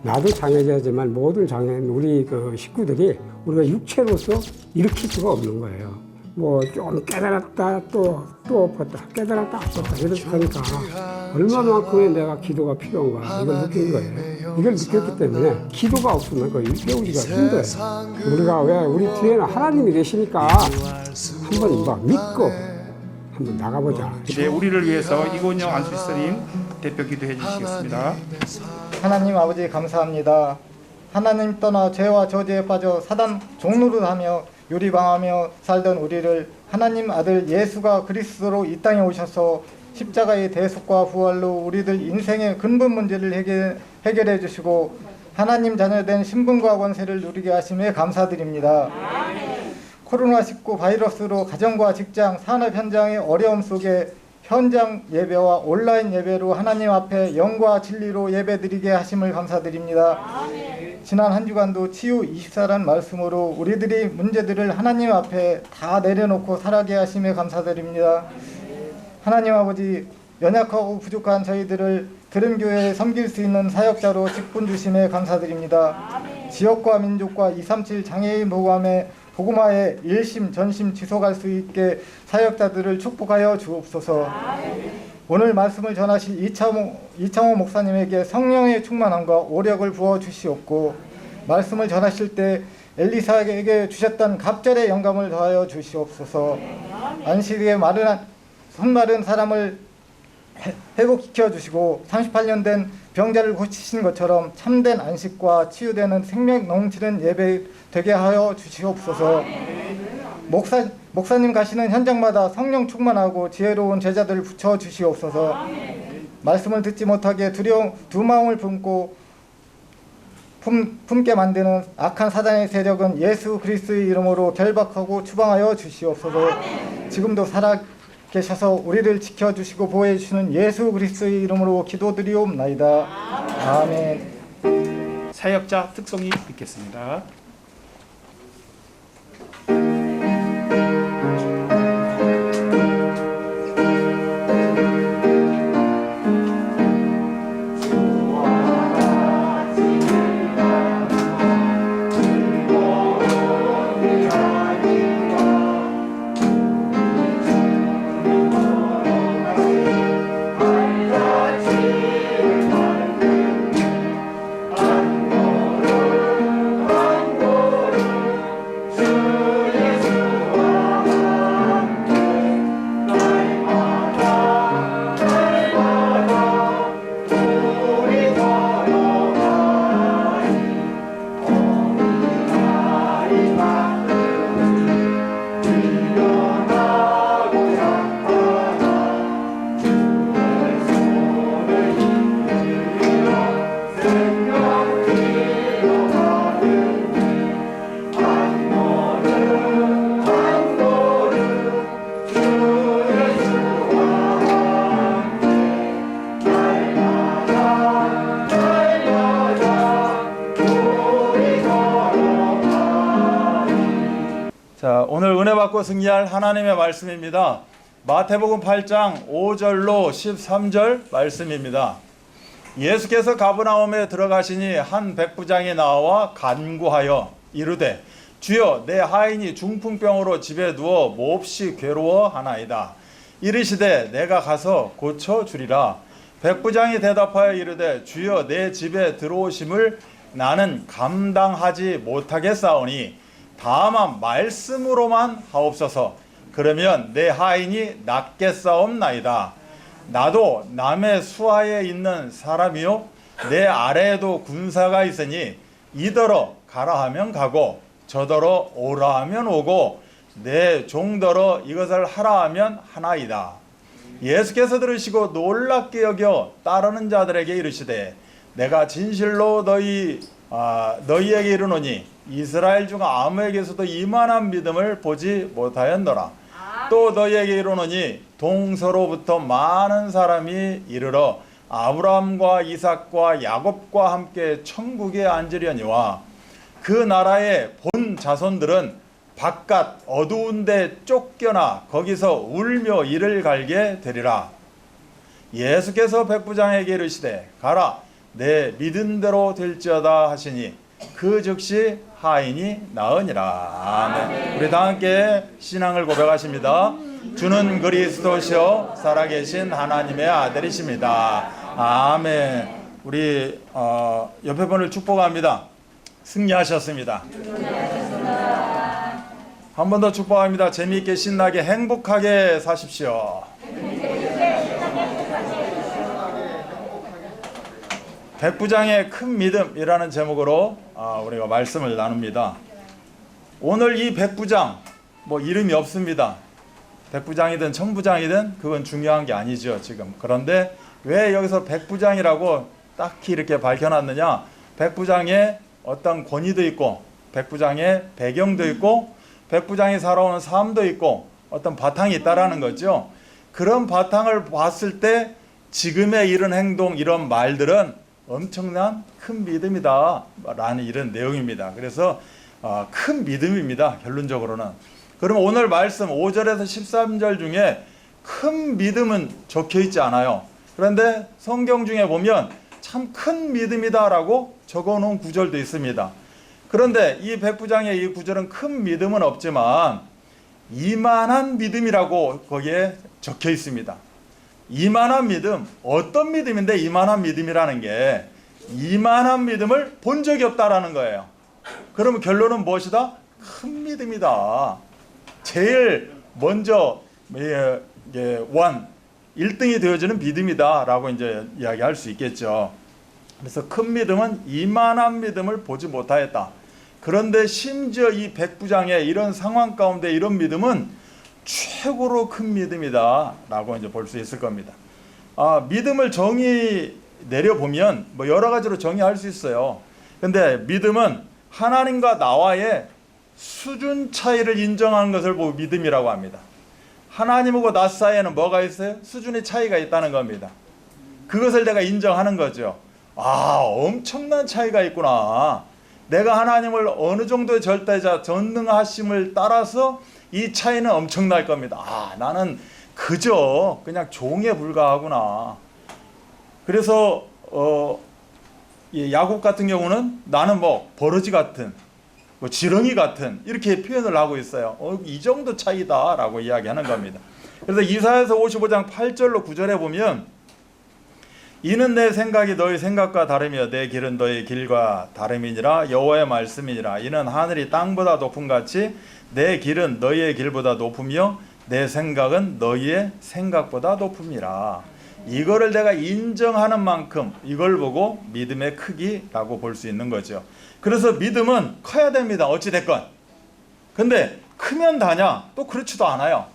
나도 장애자지만 모든 장애인 우리 그 식구들이 우리가 육체로서 일으킬 수가 없는 거예요. 뭐 좀 깨달았다 또 엎었다 깨달았다 엎었다 이렇게 하니까 얼마만큼의 내가 기도가 필요한가 이걸 느낀 거예요. 이걸 느꼈기 때문에 기도가 없으면 그걸 배우기가 힘들어요. 우리가 왜 우리 뒤에는 하나님이 계시니까 한번 막 믿고 한번 나가보자. 네, 우리를 위해서 이곤영 안수스님 대표 기도해 주시겠습니다. 하나님 아버지 감사합니다. 하나님 떠나 죄와 저주에 빠져 사단 종노릇하며 요리방하며 살던 우리를 하나님 아들 예수가 그리스도로 이 땅에 오셔서 십자가의 대속과 부활로 우리들 인생의 근본 문제를 해결해 주시고 하나님 자녀된 신분과 권세를 누리게 하심에 감사드립니다. 코로나19 바이러스로 가정과 직장, 산업 현장의 어려움 속에 현장 예배와 온라인 예배로 하나님 앞에 영과 진리로 예배드리게 하심을 감사드립니다. 지난 한 주간도 치유 24란 말씀으로 우리들이 문제들을 하나님 앞에 다 내려놓고 살아게 하심에 감사드립니다. 하나님 아버지, 연약하고 부족한 저희들을 드림교회에 섬길 수 있는 사역자로 직분 주심에 감사드립니다. 지역과 민족과 237 장애인 모감에 복음화에 일심 전심 지속할 수 있게 사역자들을 축복하여 주옵소서. 오늘 말씀을 전하실 이창호 목사님에게 성령의 충만함과 오력을 부어 주시옵고 말씀을 전하실 때 엘리사에게 주셨던 갑절의 영감을 더하여 주시옵소서. 안식일에 손마른 사람을 회복시켜 주시고 38년 된 병자를 고치신 것처럼 참된 안식과 치유되는 생명 넘치는 예배 되게 하여 주시옵소서. 목사님 가시는 현장마다 성령 충만하고 지혜로운 제자들을 붙여 주시옵소서. 말씀을 듣지 못하게 두 마음을 품게 만드는 악한 사단의 세력은 예수 그리스도의 이름으로 결박하고 추방하여 주시옵소서. 지금도 살아계셔서 우리를 지켜주시고 보호해주시는 예수 그리스도의 이름으로 기도드리옵나이다. 아멘. 사역자 특성이 있겠습니다. 자, 오늘 은혜 받고 승리할 하나님의 말씀입니다. 마태복음 8장 5절로 13절 말씀입니다. 예수께서 가버나움에 들어가시니 한 백부장이 나와 간구하여 이르되 주여 내 하인이 중풍병으로 집에 누워 몹시 괴로워하나이다. 이르시되 내가 가서 고쳐주리라. 백부장이 대답하여 이르되 주여 내 집에 들어오심을 나는 감당하지 못하겠사오니 다만 말씀으로만 하옵소서. 그러면 내 하인이 낫겠사옵나이다. 나도 남의 수하에 있는 사람이요 내 아래에도 군사가 있으니 이더러 가라 하면 가고 저더러 오라 하면 오고 내 종더러 이것을 하라 하면 하나이다. 예수께서 들으시고 놀랍게 여겨 따르는 자들에게 이르시되 내가 진실로 너희에게 이르노니 이스라엘 중 아무에게서도 이만한 믿음을 보지 못하였노라. 또 너희에게 이르노니 동서로부터 많은 사람이 이르러 아브라함과 이삭과 야곱과 함께 천국에 앉으려니와 그 나라의 본 자손들은 바깥 어두운 데 쫓겨나 거기서 울며 이를 갈게 되리라. 예수께서 백부장에게 이르시되 가라 내 믿음대로 될지어다 하시니 그 즉시 하인이 나으니라. 아멘. 우리 다 함께 신앙을 고백하십니다. 주는 그리스도시요 살아계신 하나님의 아들이십니다. 아멘. 우리 옆에 분을 축복합니다. 승리하셨습니다. 한 번 더 축복합니다. 재미있게 신나게 행복하게 사십시오. 백부장의 큰 믿음이라는 제목으로 우리가 말씀을 나눕니다. 오늘 이 백부장 뭐 이름이 없습니다. 백부장이든 천부장이든 그건 중요한 게 아니죠 지금. 그런데 왜 여기서 백부장이라고 딱히 이렇게 밝혀놨느냐. 백부장의 어떤 권위도 있고 백부장의 배경도 있고 백부장이 살아오는 삶도 있고 어떤 바탕이 있다라는 거죠. 그런 바탕을 봤을 때 지금의 이런 행동 이런 말들은 엄청난 큰 믿음이다 라는 이런 내용입니다. 그래서 큰 믿음입니다 결론적으로는. 그럼 오늘 말씀 5절에서 13절 중에 큰 믿음은 적혀 있지 않아요. 그런데 성경 중에 보면 참 큰 믿음이다 라고 적어 놓은 구절도 있습니다. 그런데 이 백부장의 이 구절은 큰 믿음은 없지만 이만한 믿음이라고 거기에 적혀 있습니다. 이만한 믿음, 어떤 믿음인데 이만한 믿음이라는 게 이만한 믿음을 본 적이 없다라는 거예요. 그러면 결론은 무엇이다? 큰 믿음이다. 제일 먼저 1등이 되어지는 믿음이다 라고 이제 이야기할 수 있겠죠. 그래서 큰 믿음은 이만한 믿음을 보지 못하였다. 그런데 심지어 이 백부장의 이런 상황 가운데 이런 믿음은 최고로 큰 믿음이다 라고 이제 볼 수 있을 겁니다. 믿음을 정의 내려보면 뭐 여러 가지로 정의할 수 있어요. 근데 믿음은 하나님과 나와의 수준 차이를 인정하는 것을 보고 믿음이라고 합니다. 하나님하고 나 사이에는 뭐가 있어요? 수준의 차이가 있다는 겁니다. 그것을 내가 인정하는 거죠. 엄청난 차이가 있구나. 내가 하나님을 어느 정도의 절대자 전능하심을 따라서 이 차이는 엄청날 겁니다. 나는 그저 그냥 종에 불과하구나. 그래서 야곱 같은 경우는 나는 뭐 버러지 같은 뭐 지렁이 같은 이렇게 표현을 하고 있어요. 이 정도 차이다 라고 이야기하는 겁니다. 그래서 이사야서 55장 8절로 9절에 보면 이는 내 생각이 너희 생각과 다르며 내 길은 너희 길과 다름이니라. 여호와의 말씀이니라. 이는 하늘이 땅보다 높음같이 내 길은 너희의 길보다 높으며 내 생각은 너희의 생각보다 높음이라. 이거를 내가 인정하는 만큼 이걸 보고 믿음의 크기라고 볼 수 있는 거죠. 그래서 믿음은 커야 됩니다. 어찌됐건. 근데 크면 다냐? 또 그렇지도 않아요.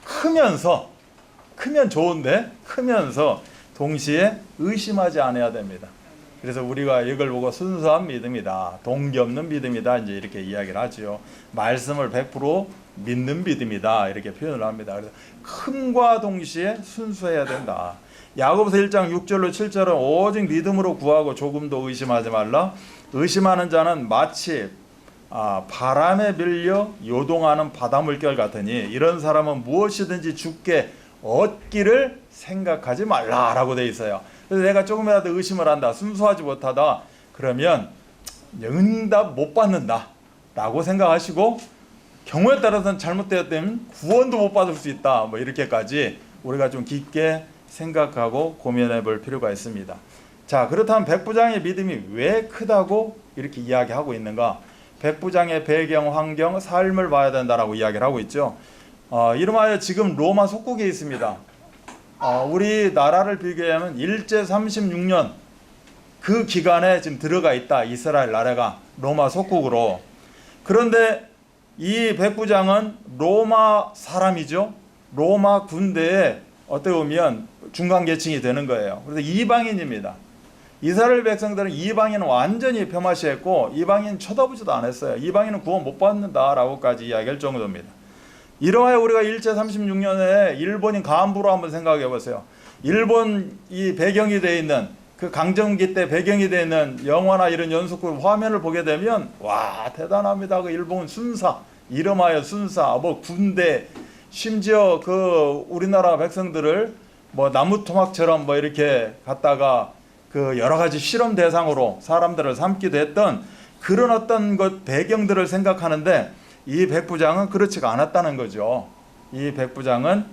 크면 좋은데 크면서 동시에 의심하지 않아야 됩니다. 그래서 우리가 이걸 보고 순수한 믿음이다, 동기 없는 믿음이다 이제 이렇게 이야기를 하죠. 말씀을 100% 믿는 믿음이다 이렇게 표현을 합니다. 그래서 큼과 동시에 순수해야 된다. 야고보서 1장 6절로 7절은 오직 믿음으로 구하고 조금도 의심하지 말라. 의심하는 자는 마치 바람에 밀려 요동하는 바닷물결 같으니 이런 사람은 무엇이든지 죽게 얻기를 생각하지 말라라고 돼 있어요. 그래서 내가 조금이라도 의심을 한다, 순수하지 못하다, 그러면 응답 못 받는다 라고 생각하시고 경우에 따라서는 잘못되었다면 구원도 못 받을 수 있다, 뭐 이렇게까지 우리가 좀 깊게 생각하고 고민해 볼 필요가 있습니다. 자, 그렇다면 백부장의 믿음이 왜 크다고 이렇게 이야기하고 있는가? 백부장의 배경, 환경, 삶을 봐야 된다라고 이야기를 하고 있죠. 이름하여 지금 로마 속국에 있습니다. 우리나라를 비교하면 일제 36년 그 기간에 지금 들어가 있다. 이스라엘 나라가 로마 속국으로. 그런데 이 백부장은 로마 사람이죠. 로마 군대에 어떻게 보면 중간 계층이 되는 거예요. 그래서 이방인입니다. 이스라엘 백성들은 이방인은 완전히 폄하시했고 이방인 쳐다보지도 않았어요. 이방인은 구원 못 받는다라고까지 이야기할 정도입니다. 이러하여 우리가 일제 36년에 일본인 간부로 한번 생각해 보세요. 일본 이 배경이 되어 있는 그 강점기 때 배경이 되어 있는 영화나 이런 연속극 화면을 보게 되면 와 대단합니다. 그 일본 순사, 이름하여 순사, 뭐 군대, 심지어 그 우리나라 백성들을 뭐 나무 토막처럼 뭐 이렇게 갖다가 그 여러 가지 실험 대상으로 사람들을 삼기도 했던 그런 어떤 것 배경들을 생각하는데 이 백부장은 그렇지가 않았다는 거죠. 이 백부장은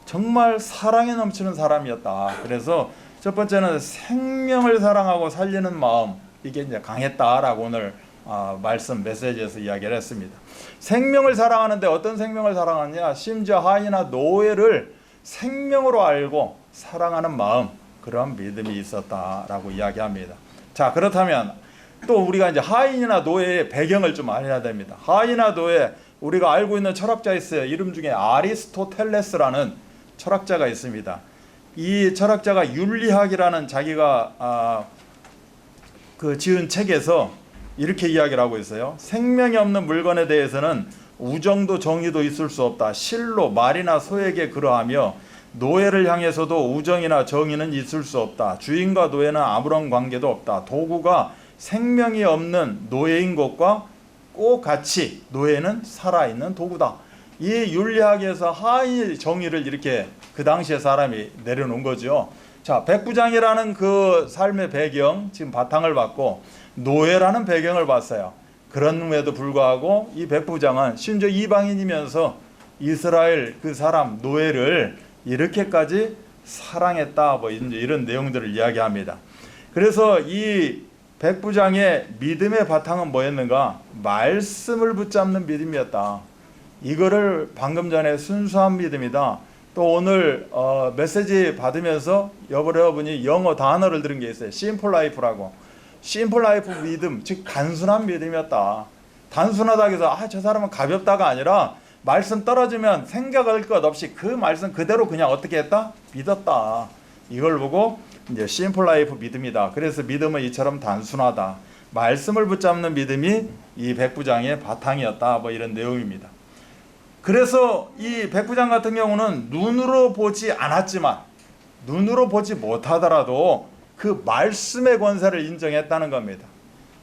정말 사랑에 넘치는 사람이었다. 그래서 첫 번째는 생명을 사랑하고 살리는 마음, 이게 이제 강했다라고 오늘 말씀 메시지에서 이야기를 했습니다. 생명을 사랑하는데 어떤 생명을 사랑하느냐? 심지어 하인이나 노예를 생명으로 알고 사랑하는 마음, 그런 믿음이 있었다라고 이야기합니다. 자, 그렇다면 또 우리가 이제 하인이나 노예의 배경을 좀 알아야 됩니다. 하인이나 노예, 우리가 알고 있는 철학자 있어요. 이름 중에 아리스토텔레스라는 철학자가 있습니다. 이 철학자가 윤리학이라는 자기가 그 지은 책에서 이렇게 이야기를 하고 있어요. 생명이 없는 물건에 대해서는 우정도 정의도 있을 수 없다. 실로 말이나 소에게 그러하며 노예를 향해서도 우정이나 정의는 있을 수 없다. 주인과 노예는 아무런 관계도 없다. 도구가 생명이 없는 노예인 것과 꼭 같이 노예는 살아있는 도구다. 이 윤리학에서 하인의 정의를 이렇게 그 당시에 사람이 내려놓은 거죠. 자, 백부장이라는 그 삶의 배경, 지금 바탕을 받고 노예라는 배경을 봤어요. 그런데도 불구하고 이 백부장은 심지어 이방인이면서 이스라엘 그 사람 노예를 이렇게까지 사랑했다, 뭐 이런 내용들을 이야기합니다. 그래서 이 백부장의 믿음의 바탕은 뭐였는가? 말씀을 붙잡는 믿음이었다. 이거를 방금 전에 순수한 믿음이다. 또 오늘 메시지 받으면서 여러분이 영어 단어를 들은 게 있어요. 심플 라이프라고. 심플 라이프 믿음, 즉 단순한 믿음이었다. 단순하다고 해서 저 사람은 가볍다가 아니라 말씀 떨어지면 생각할 것 없이 그 말씀 그대로 그냥 어떻게 했다? 믿었다. 이걸 보고 이제 심플 라이프 믿음이다. 그래서 믿음은 이처럼 단순하다. 말씀을 붙잡는 믿음이 이 백부장의 바탕이었다. 뭐 이런 내용입니다. 그래서 이 백부장 같은 경우는 눈으로 보지 않았지만, 눈으로 보지 못하더라도 그 말씀의 권세를 인정했다는 겁니다.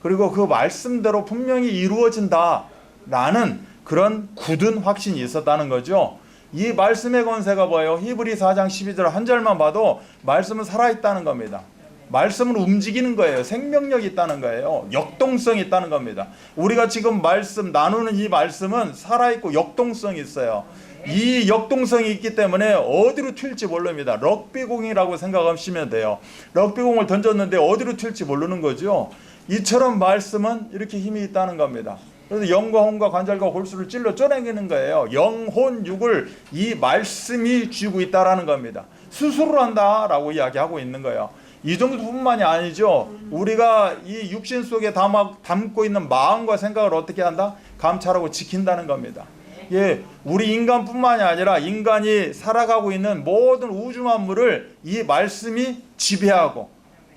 그리고 그 말씀대로 분명히 이루어진다라는 그런 굳은 확신이 있었다는 거죠. 이 말씀의 권세가 뭐예요? 히브리 4장 12절 한 절만 봐도 말씀은 살아있다는 겁니다. 말씀은 움직이는 거예요. 생명력이 있다는 거예요. 역동성이 있다는 겁니다. 우리가 지금 말씀 나누는 이 말씀은 살아있고 역동성이 있어요. 이 역동성이 있기 때문에 어디로 튈지 모릅니다. 럭비공이라고 생각하시면 돼요. 럭비공을 던졌는데 어디로 튈지 모르는 거죠. 이처럼 말씀은 이렇게 힘이 있다는 겁니다. 그래서 영과 혼과 관절과 골수를 찔러 쪼내기는 거예요. 영혼 육을 이 말씀이 쥐고 있다라는 겁니다. 스스로 한다라고 이야기하고 있는 거예요. 이 정도뿐만이 아니죠. 우리가 이 육신 속에 담고 있는 마음과 생각을 어떻게 한다? 감찰하고 지킨다는 겁니다. 예, 우리 인간뿐만이 아니라 인간이 살아가고 있는 모든 우주 만물을 이 말씀이 지배하고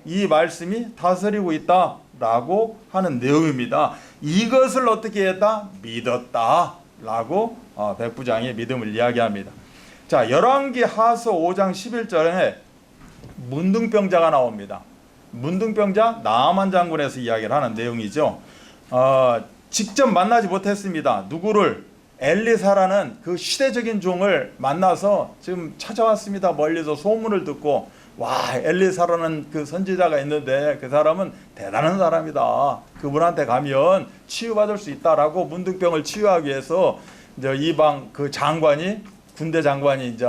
이 말씀이 다스리고 있다라고 하는 내용입니다. 이것을 어떻게 했다? 믿었다라고 백부장의 믿음을 이야기합니다. 자, 열왕기 하서 5장 11절에 문둥병자가 나옵니다. 문둥병자 나아만 장군에서 이야기를 하는 내용이죠. 직접 만나지 못했습니다. 누구를? 엘리사라는 그 시대적인 종을 만나서 지금 찾아왔습니다. 멀리서 소문을 듣고 와, 엘리사라는 그 선지자가 있는데 그 사람은 대단한 사람이다. 그분한테 가면 치유받을 수 있다라고 문둥병을 치유하기 위해서 이제 이방 그 장관이 군대 장관이 이제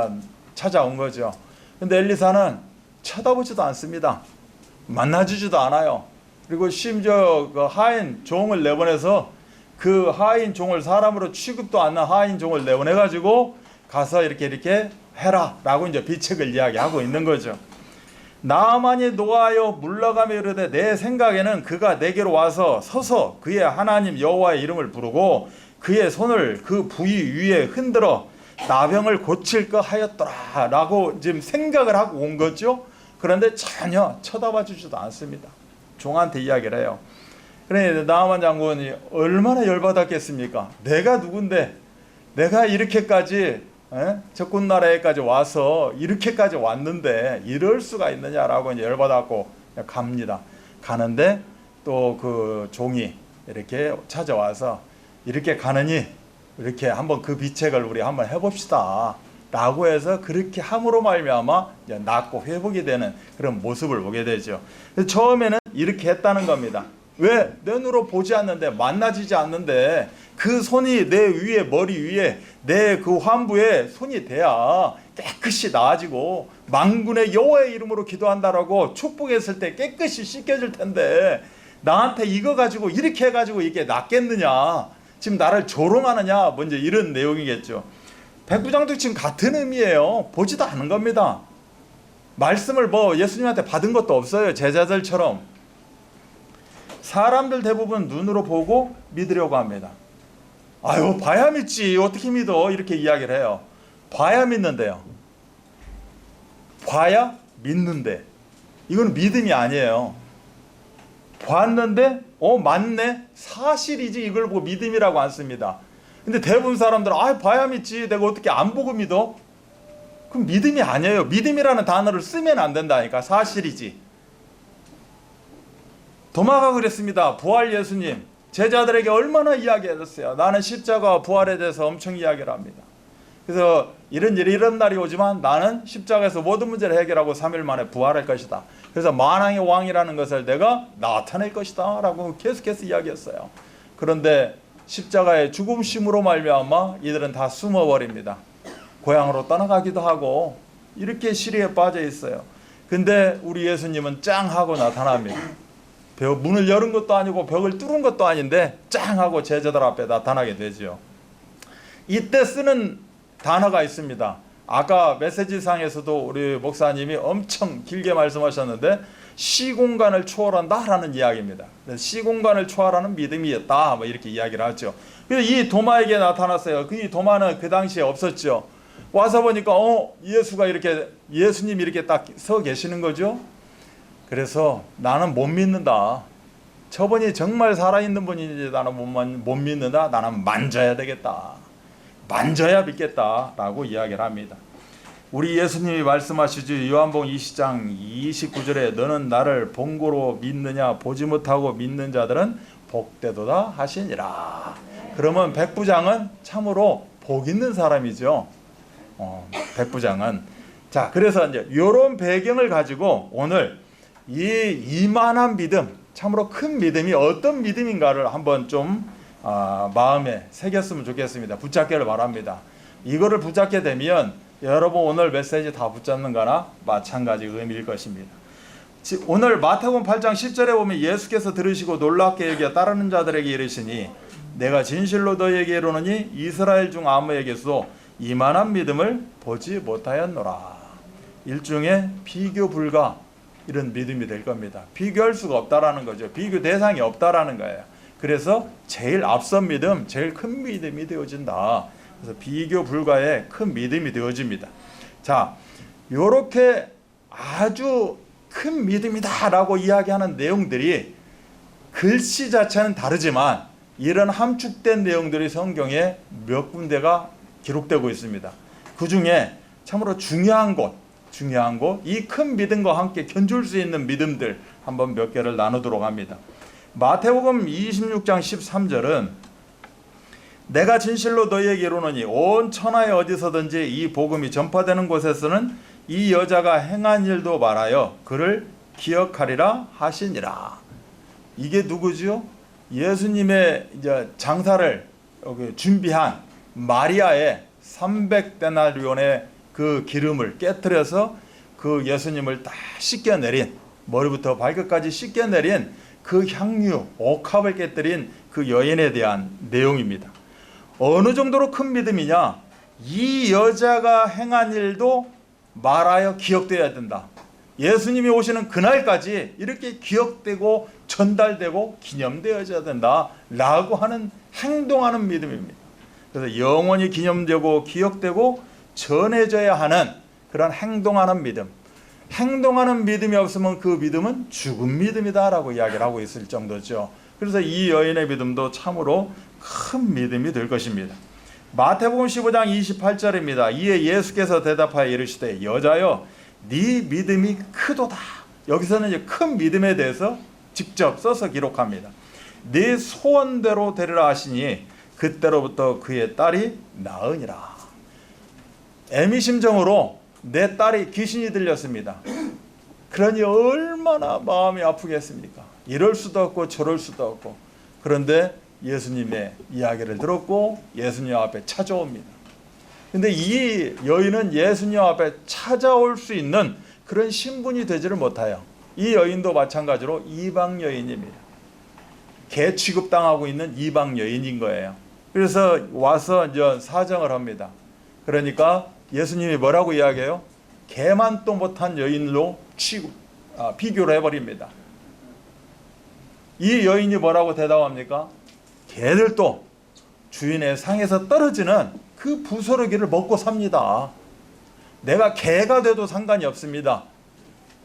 찾아온 거죠. 근데 엘리사는 쳐다보지도 않습니다. 만나주지도 않아요. 그리고 심지어 그 하인 종을 내보내서 그 하인 종을 사람으로 취급도 않는 하인 종을 내보내가지고 가서 이렇게 해라라고 이제 비책을 이야기하고 있는 거죠. 나아만이 노하여 물러가며 이르되 내 생각에는 그가 내게로 와서 서서 그의 하나님 여호와의 이름을 부르고 그의 손을 그 부위 위에 흔들어 나병을 고칠 것 하였더라라고 지금 생각을 하고 온 거죠. 그런데 전혀 쳐다봐 주지도 않습니다. 종한테 이야기를 해요. 그러니 나아만 장군이 얼마나 열받았겠습니까? 내가 누군데 내가 이렇게까지 적군 나라에까지 와서 이렇게까지 왔는데 이럴 수가 있느냐라고 이제 열받았고 갑니다. 가는데 또 그 종이 이렇게 찾아와서 이렇게 가느니 이렇게 한번 그 비책을 우리 한번 해봅시다. 라고 해서 그렇게 함으로 말미암아 이제 낫고 회복이 되는 그런 모습을 보게 되죠. 그래서 처음에는 이렇게 했다는 겁니다. 왜? 내 눈으로 보지 않는데, 만나지지 않는데 그 손이 내 위에, 머리 위에, 내 그 환부에 손이 돼야 깨끗이 나아지고 만군의 여호와의 이름으로 기도한다라고 축복했을 때 깨끗이 씻겨질 텐데, 나한테 이거 가지고 이렇게 해가지고 이게 낫겠느냐, 지금 나를 조롱하느냐, 먼저 이런 내용이겠죠. 백부장도 지금 같은 의미예요. 보지도 않은 겁니다. 말씀을 뭐 예수님한테 받은 것도 없어요. 제자들처럼. 사람들 대부분 눈으로 보고 믿으려고 합니다. 아유, 봐야 믿지, 어떻게 믿어, 이렇게 이야기를 해요. 봐야 믿는데요. 봐야 믿는데, 이건 믿음이 아니에요. 봤는데 맞네, 사실이지, 이걸 보고 믿음이라고 안 씁니다. 근데 대부분 사람들은 봐야 믿지, 내가 어떻게 안 보고 믿어? 그럼 믿음이 아니에요. 믿음이라는 단어를 쓰면 안 된다니까. 사실이지. 도마가 그랬습니다. 부활 예수님 제자들에게 얼마나 이야기했어요. 나는 십자가와 부활에 대해서 엄청 이야기를 합니다. 그래서 이런 날이 오지만 나는 십자가에서 모든 문제를 해결하고 3일 만에 부활할 것이다. 그래서 만왕의 왕이라는 것을 내가 나타낼 것이다 라고 계속해서 이야기했어요. 그런데 십자가의 죽음심으로 말미암아 이들은 다 숨어버립니다. 고향으로 떠나가기도 하고 이렇게 시리에 빠져 있어요. 근데 우리 예수님은 짱 하고 나타납니다. 문을 열은 것도 아니고 벽을 뚫은 것도 아닌데 짱 하고 제자들 앞에 나타나게 되죠. 이때 쓰는 단어가 있습니다. 아까 메시지상에서도 우리 목사님이 엄청 길게 말씀하셨는데 시공간을 초월한다라는 이야기입니다. 시공간을 초월하는 믿음이었다, 뭐 이렇게 이야기를 하죠. 그래서 이 도마에게 나타났어요. 이 도마는 그 당시에 없었죠. 와서 보니까 예수가 이렇게, 예수님이 이렇게 딱 서 계시는 거죠. 그래서 나는 못 믿는다. 저분이 정말 살아있는 분인지 나는 못 믿는다. 나는 만져야 되겠다. 만져야 믿겠다 라고 이야기를 합니다. 우리 예수님이 말씀하시죠. 요한복음 20장 29절에 너는 나를 본고로 믿느냐, 보지 못하고 믿는 자들은 복되도다 하시니라. 그러면 백부장은 참으로 복 있는 사람이죠. 백부장은. 자, 그래서 이제 이런 배경을 가지고 오늘 이 이만한 믿음, 참으로 큰 믿음이 어떤 믿음인가를 한번 좀 마음에 새겼으면 좋겠습니다. 붙잡기를 바랍니다. 이거를 붙잡게 되면 여러분 오늘 메시지 다 붙잡는 거나 마찬가지 의미일 것입니다. 오늘 마태복음 8장 10절에 보면 예수께서 들으시고 놀랍게 여겨 따르는 자들에게 이르시니 내가 진실로 너희에게 이르노니 이스라엘 중 아무에게서도 이만한 믿음을 보지 못하였노라. 일종의 비교 불가 이런 믿음이 될 겁니다. 비교할 수가 없다라는 거죠. 비교 대상이 없다라는 거예요. 그래서 제일 앞선 믿음, 제일 큰 믿음이 되어진다. 그래서 비교 불가의 큰 믿음이 되어집니다. 자, 요렇게 아주 큰 믿음이다라고 이야기하는 내용들이 글씨 자체는 다르지만 이런 함축된 내용들이 성경에 몇 군데가 기록되고 있습니다. 그 중에 참으로 중요한 곳, 이 큰 믿음과 함께 견줄 수 있는 믿음들 한번 몇 개를 나누도록 합니다. 마태복음 26장 13절은 내가 진실로 너희에게 이르노니 온 천하에 어디서든지 이 복음이 전파되는 곳에서는 이 여자가 행한 일도 말하여 그를 기억하리라 하시니라. 이게 누구죠? 예수님의 이제 장사를 준비한 마리아의 300데나리온의 그 기름을 깨뜨려서 그 예수님을 다 씻겨내린, 머리부터 발끝까지 씻겨내린 그 향유, 옥합을 깨뜨린 그 여인에 대한 내용입니다. 어느 정도로 큰 믿음이냐? 이 여자가 행한 일도 말하여 기억되어야 된다. 예수님이 오시는 그날까지 이렇게 기억되고 전달되고 기념되어야 된다 라고 하는, 행동하는 믿음입니다. 그래서 영원히 기념되고 기억되고 전해져야 하는 그런 행동하는 믿음. 행동하는 믿음이 없으면 그 믿음은 죽은 믿음이다 라고 이야기를 하고 있을 정도죠. 그래서 이 여인의 믿음도 참으로 큰 믿음이 될 것입니다. 마태복음 15장 28절입니다. 이에 예수께서 대답하여 이르시되 여자여 네 믿음이 크도다. 여기서는 이제 큰 믿음에 대해서 직접 써서 기록합니다. 네 소원대로 되리라 하시니 그때로부터 그의 딸이 나으니라. 애미심정으로 내 딸이 귀신이 들렸습니다. 그러니 얼마나 마음이 아프겠습니까? 이럴 수도 없고 저럴 수도 없고. 그런데 예수님의 이야기를 들었고 예수님 앞에 찾아옵니다. 근데 이 여인은 예수님 앞에 찾아올 수 있는 그런 신분이 되지를 못해요. 이 여인도 마찬가지로 이방 여인입니다. 개 취급당하고 있는 이방 여인인 거예요. 그래서 와서 이제 사정을 합니다. 그러니까 예수님이 뭐라고 이야기해요? 개만도 못한 여인로 비교를 해버립니다. 이 여인이 뭐라고 대답합니까? 개들도 주인의 상에서 떨어지는 그 부스러기를 먹고 삽니다. 내가 개가 돼도 상관이 없습니다.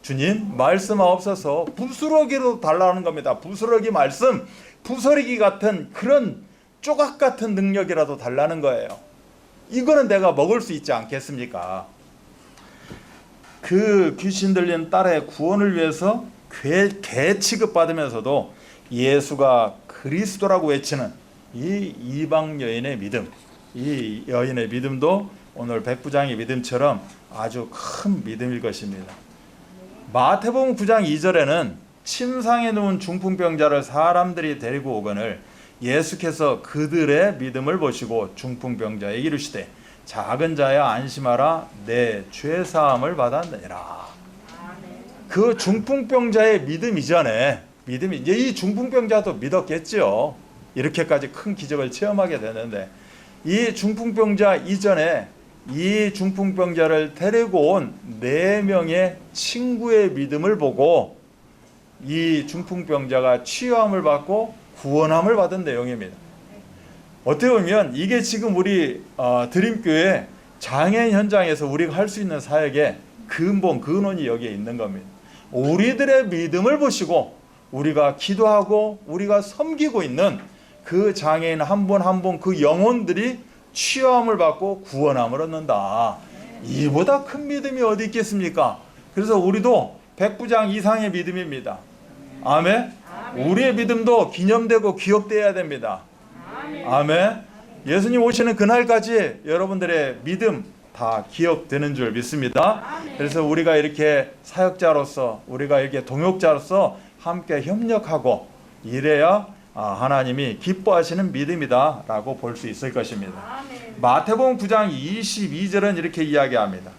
주님 말씀하옵소서. 부스러기로 달라는 겁니다. 부스러기 말씀, 부스러기 같은 그런 조각 같은 능력이라도 달라는 거예요. 이거는 내가 먹을 수 있지 않겠습니까? 그 귀신 들린 딸의 구원을 위해서 개 취급받으면서도 예수가 그리스도라고 외치는 이 이방 여인의 믿음, 이 여인의 믿음도 오늘 백부장의 믿음처럼 아주 큰 믿음일 것입니다. 마태복음 9장 2절에는 침상에 누운 중풍병자를 사람들이 데리고 오거늘 예수께서 그들의 믿음을 보시고 중풍병자에게 이르시되 작은 자야 안심하라 내 죄사함을 받았느니라. 그 중풍병자의 믿음 이전에 믿음이 이제 이 중풍병자도 믿었겠죠. 이렇게까지 큰 기적을 체험하게 되는데 이 중풍병자 이전에 이 중풍병자를 데리고 온 4명의 친구의 믿음을 보고 이 중풍병자가 치유함을 받고 구원함을 받은 내용입니다. 어떻게 보면 이게 지금 우리 드림교회 장애인 현장에서 우리가 할 수 있는 사역의 근본, 근원이 여기에 있는 겁니다. 우리들의 믿음을 보시고 우리가 기도하고 우리가 섬기고 있는 그 장애인 한 분 한 분 그 영혼들이 치유함을 받고 구원함을 얻는다. 이보다 큰 믿음이 어디 있겠습니까? 그래서 우리도 백부장 이상의 믿음입니다. 아멘. 우리의 믿음도 기념되고 기억되어야 됩니다. 아멘. 예수님 오시는 그날까지 여러분들의 믿음 다 기억되는 줄 믿습니다. 그래서 우리가 이렇게 사역자로서 우리가 이렇게 동역자로서 함께 협력하고 이래야 하나님이 기뻐하시는 믿음이다 라고 볼 수 있을 것입니다. 마태복음 9장 22절은 이렇게 이야기합니다.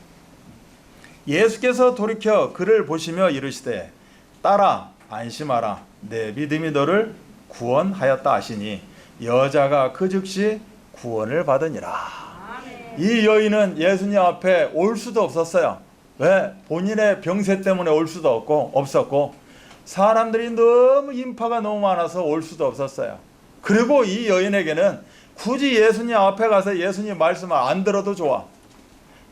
예수께서 돌이켜 그를 보시며 이르시되 딸아 안심하라 내 믿음이 너를 구원하였다 하시니 여자가 그 즉시 구원을 받으니라. 이 여인은 예수님 앞에 올 수도 없었어요. 왜? 본인의 병세 때문에 올 수도 없었고 사람들이 너무 인파가 너무 많아서 올 수도 없었어요. 그리고 이 여인에게는 굳이 예수님 앞에 가서 예수님 말씀을 안 들어도 좋아.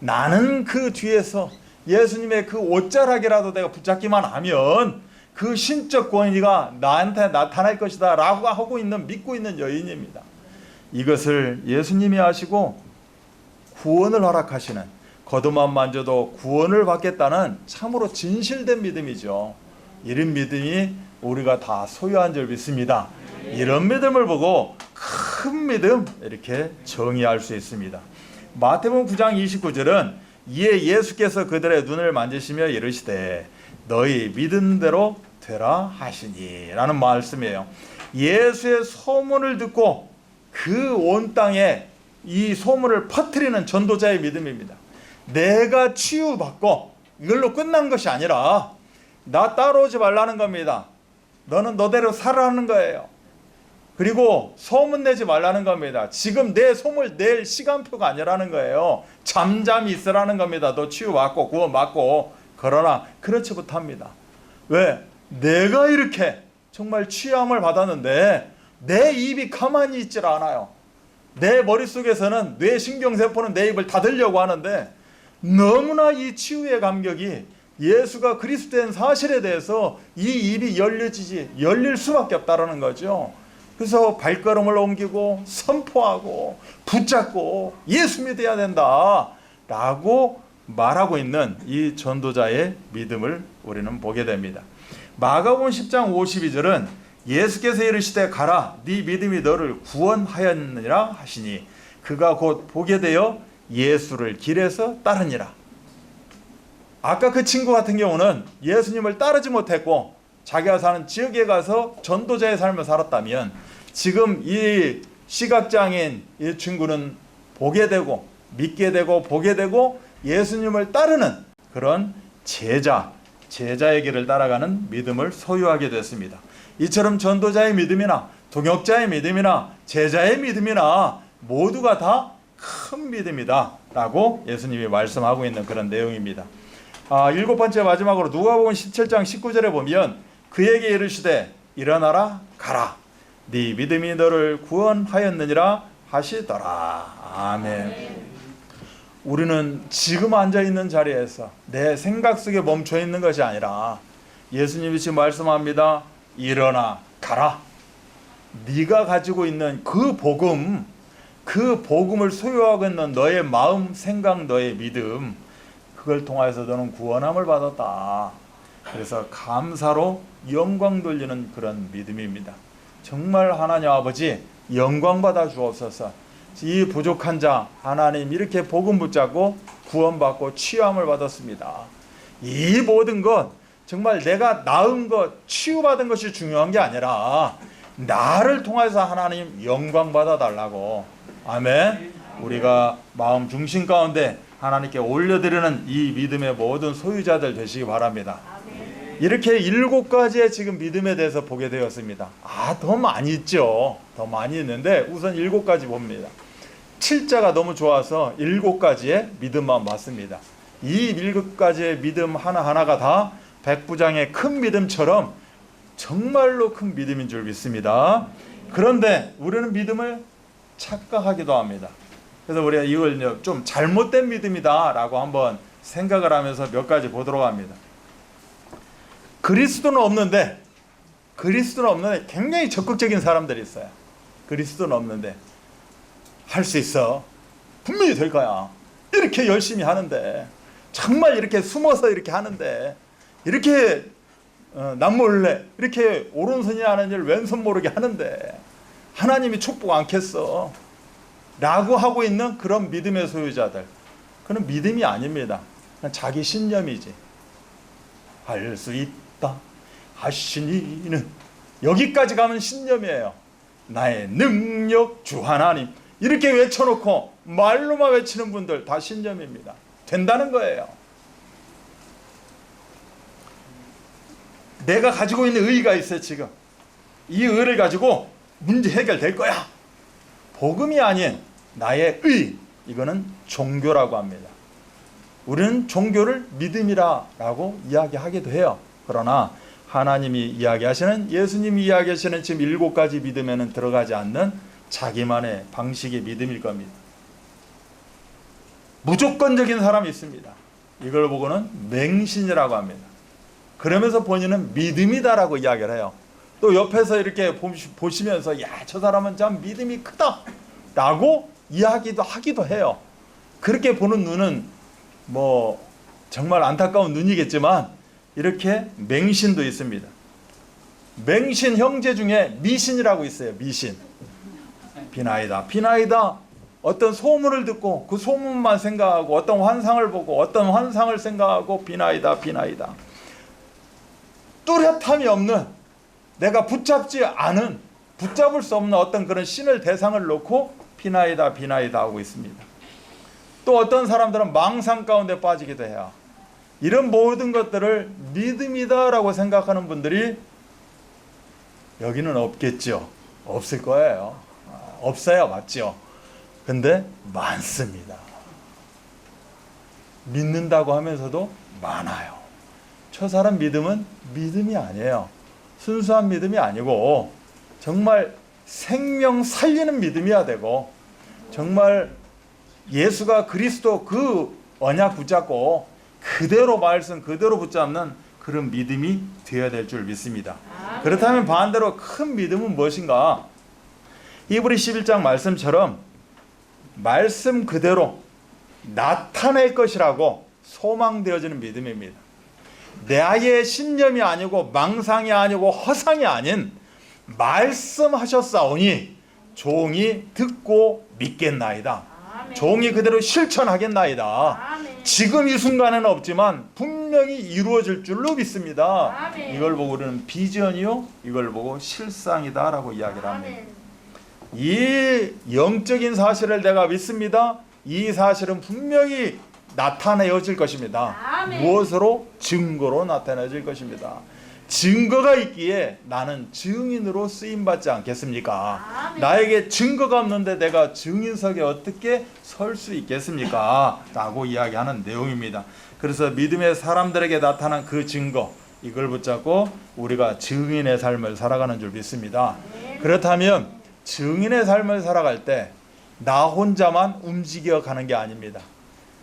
나는 그 뒤에서 예수님의 그 옷자락이라도 내가 붙잡기만 하면 그 신적 권위가 나한테 나타날 것이다 라고 하고 있는 믿고 있는 여인입니다. 이것을 예수님이 아시고 구원을 허락하시는 겉옷만 만져도 구원을 받겠다는 참으로 진실된 믿음이죠. 이런 믿음이 우리가 다 소유한 줄 믿습니다. 이런 믿음을 보고 큰 믿음 이렇게 정의할 수 있습니다. 마태복음 9장 29절은 이에 예수께서 그들의 눈을 만지시며 이르시되 너희 믿은 대로 되라 하시니 라는 말씀이에요. 예수의 소문을 듣고 그 온 땅에 이 소문을 퍼뜨리는 전도자의 믿음입니다. 내가 치유받고 이걸로 끝난 것이 아니라 나 따라오지 말라는 겁니다. 너는 너대로 살아라는 거예요. 그리고 소문내지 말라는 겁니다. 지금 내 소문을 낼 시간표가 아니라는 거예요. 잠잠히 있으라는 겁니다. 너 치유받고 구원받고. 그러나 그렇지 못합니다. 왜? 내가 이렇게 정말 치유함을 받았는데 내 입이 가만히 있질 않아요. 내 머릿속에서는 뇌신경세포는 내 입을 닫으려고 하는데 너무나 이 치유의 감격이 예수가 그리스도인 사실에 대해서 이 입이 열릴 수밖에 없다는 거죠. 그래서 발걸음을 옮기고 선포하고 붙잡고 예수 믿어야 된다 라고 말하고 있는 이 전도자의 믿음을 우리는 보게 됩니다. 마가복음 10장 52절은 예수께서 이르시되 가라 네 믿음이 너를 구원하였느니라 하시니 그가 곧 보게 되어 예수를 길에서 따르니라. 아까 그 친구 같은 경우는 예수님을 따르지 못했고 자기가 사는 지역에 가서 전도자의 삶을 살았다면, 지금 이 시각장애인 이 친구는 보게 되고 믿게 되고 보게 되고 예수님을 따르는 그런 제자의 길을 따라가는 믿음을 소유하게 됐습니다. 이처럼 전도자의 믿음이나 동역자의 믿음이나 제자의 믿음이나 모두가 다 큰 믿음이다 라고 예수님이 말씀하고 있는 그런 내용입니다. 7번째 마지막으로 누가복음 17장 19절에 보면 그에게 이르시되 일어나라 가라 네 믿음이 너를 구원하였느니라 하시더라. 아멘. 우리는 지금 앉아있는 자리에서 내 생각 속에 멈춰 있는 것이 아니라 예수님이 지금 말씀합니다. 일어나 가라. 네가 가지고 있는 그 복음을 소유하고 있는 너의 마음, 생각, 너의 믿음, 그걸 통해서 너는 구원함을 받았다. 그래서 감사로 영광 돌리는 그런 믿음입니다. 정말 하나님 아버지 영광 받아 주옵소서. 이 부족한 자 하나님 이렇게 복음 붙잡고 구원받고 치유함을 받았습니다. 이 모든 것 정말 내가 나은 것 치유받은 것이 중요한 게 아니라 나를 통해서 하나님 영광 받아 달라고. 아멘. 우리가 마음 중심 가운데 하나님께 올려드리는 이 믿음의 모든 소유자들 되시기 바랍니다. 이렇게 7가지의 지금 믿음에 대해서 보게 되었습니다. 더 많이 있죠. 더 많이 있는데 우선 7가지 봅니다. 7자가 너무 좋아서 7가지의 믿음만 봤습니다. 이 7가지의 믿음 하나하나가 다 백부장의 큰 믿음처럼 정말로 큰 믿음인 줄 믿습니다. 그런데 우리는 믿음을 착각하기도 합니다. 그래서 우리가 이걸 좀 잘못된 믿음이다 라고 한번 생각을 하면서 몇 가지 보도록 합니다. 그리스도는 없는데 굉장히 적극적인 사람들이 있어요. 그리스도는 없는데 할 수 있어. 분명히 될 거야. 이렇게 열심히 하는데, 정말 이렇게 숨어서 이렇게 하는데, 이렇게 남몰래 이렇게 오른손이 하는 일 왼손 모르게 하는데 하나님이 축복 않겠어 라고 하고 있는 그런 믿음의 소유자들, 그건 믿음이 아닙니다. 그냥 자기 신념이지. 할 수 있다 하시니는 여기까지 가면 신념이에요. 나의 능력 주 하나님 이렇게 외쳐놓고 말로만 외치는 분들 다 신념입니다. 된다는 거예요. 내가 가지고 있는 의의가 있어요. 지금 이 의의를 가지고 문제 해결될 거야. 복음이 아닌 나의 의, 이거는 종교라고 합니다. 우리는 종교를 믿음이라고 이야기하기도 해요. 그러나 하나님이 이야기하시는, 예수님이 이야기하시는 지금 7가지 믿음에는 들어가지 않는 자기만의 방식의 믿음일 겁니다. 무조건적인 사람이 있습니다. 이걸 보고는 맹신이라고 합니다. 그러면서 본인은 믿음이다라고 이야기를 해요. 또 옆에서 이렇게 보시면서 야, 저 사람은 참 믿음이 크다 라고 이야기도 하기도 해요. 그렇게 보는 눈은 뭐 정말 안타까운 눈이겠지만 이렇게 맹신도 있습니다. 맹신 형제 중에 미신이라고 있어요. 미신. 비나이다. 어떤 소문을 듣고 그 소문만 생각하고 어떤 환상을 보고 어떤 환상을 생각하고 비나이다. 뚜렷함이 없는, 내가 붙잡을 수 없는 어떤 그런 신을 대상을 놓고 비나이다 하고 있습니다. 또 어떤 사람들은 망상 가운데 빠지기도 해요. 이런 모든 것들을 믿음이다라고 생각하는 분들이 여기는 없겠죠. 없을 거예요. 없어야 맞죠. 근데 많습니다. 믿는다고 하면서도 많아요. 저 사람 믿음은 믿음이 아니에요. 순수한 믿음이 아니고 정말 생명 살리는 믿음이어야 되고, 정말 예수가 그리스도 그 언약 붙잡고 그대로 말씀 그대로 붙잡는 그런 믿음이 되어야 될 줄 믿습니다. 그렇다면 반대로 큰 믿음은 무엇인가? 히브리 11장 말씀처럼 말씀 그대로 나타낼 것이라고 소망되어지는 믿음입니다. 나의 신념이 아니고 망상이 아니고 허상이 아닌 말씀하셨사오니 종이 듣고 믿겠나이다. 종이 그대로 실천하겠나이다. 지금 이 순간에는 없지만 분명히 이루어질 줄로 믿습니다. 이걸 보고 우리는 비전이요, 이걸 보고 실상이다 라고 이야기를 합니다. 이 영적인 사실을 내가 믿습니다. 이 사실은 분명히 나타내어질 것입니다. 무엇으로? 증거로 나타내질 것입니다. 증거가 있기에 나는 증인으로 쓰임받지 않겠습니까? 나에게 증거가 없는데 내가 증인석에 어떻게 설 수 있겠습니까? 라고 이야기하는 내용입니다. 그래서 믿음의 사람들에게 나타난 그 증거, 이걸 붙잡고 우리가 증인의 삶을 살아가는 줄 믿습니다. 그렇다면 증인의 삶을 살아갈 때 나 혼자만 움직여가는 게 아닙니다.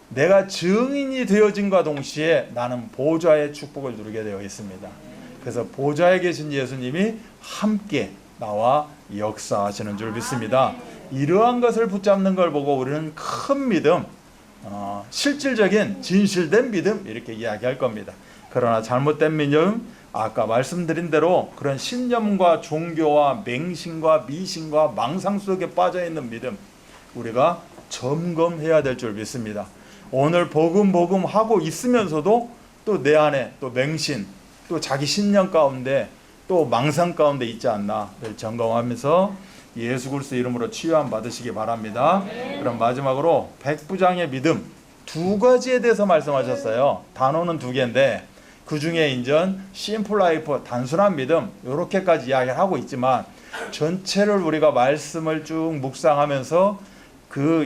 내가 증인이 되어진과 동시에 나는 보좌의 축복을 누리게 되어 있습니다. 그래서 보좌에 계신 예수님이 함께 나와 역사하시는 줄 믿습니다. 이러한 것을 붙잡는 걸 보고 우리는 큰 믿음, 실질적인 진실된 믿음 이렇게 이야기할 겁니다. 그러나 잘못된 믿음, 아까 말씀드린 대로 그런 신념과 종교와 맹신과 미신과 망상 속에 빠져있는 믿음, 우리가 점검해야 될 줄 믿습니다. 오늘 복음 하고 있으면서도 또 내 안에 또 맹신, 또 자기 신념 가운데 또 망상 가운데 있지 않나 점검하면서 예수 그리스도 이름으로 치유함 받으시기 바랍니다. 그럼 마지막으로 백부장의 믿음 두 가지에 대해서 말씀하셨어요. 단어는 두 개인데 그 중에 인전 심플 라이프 단순한 믿음 이렇게까지 이야기를 하고 있지만 전체를 우리가 말씀을 쭉 묵상하면서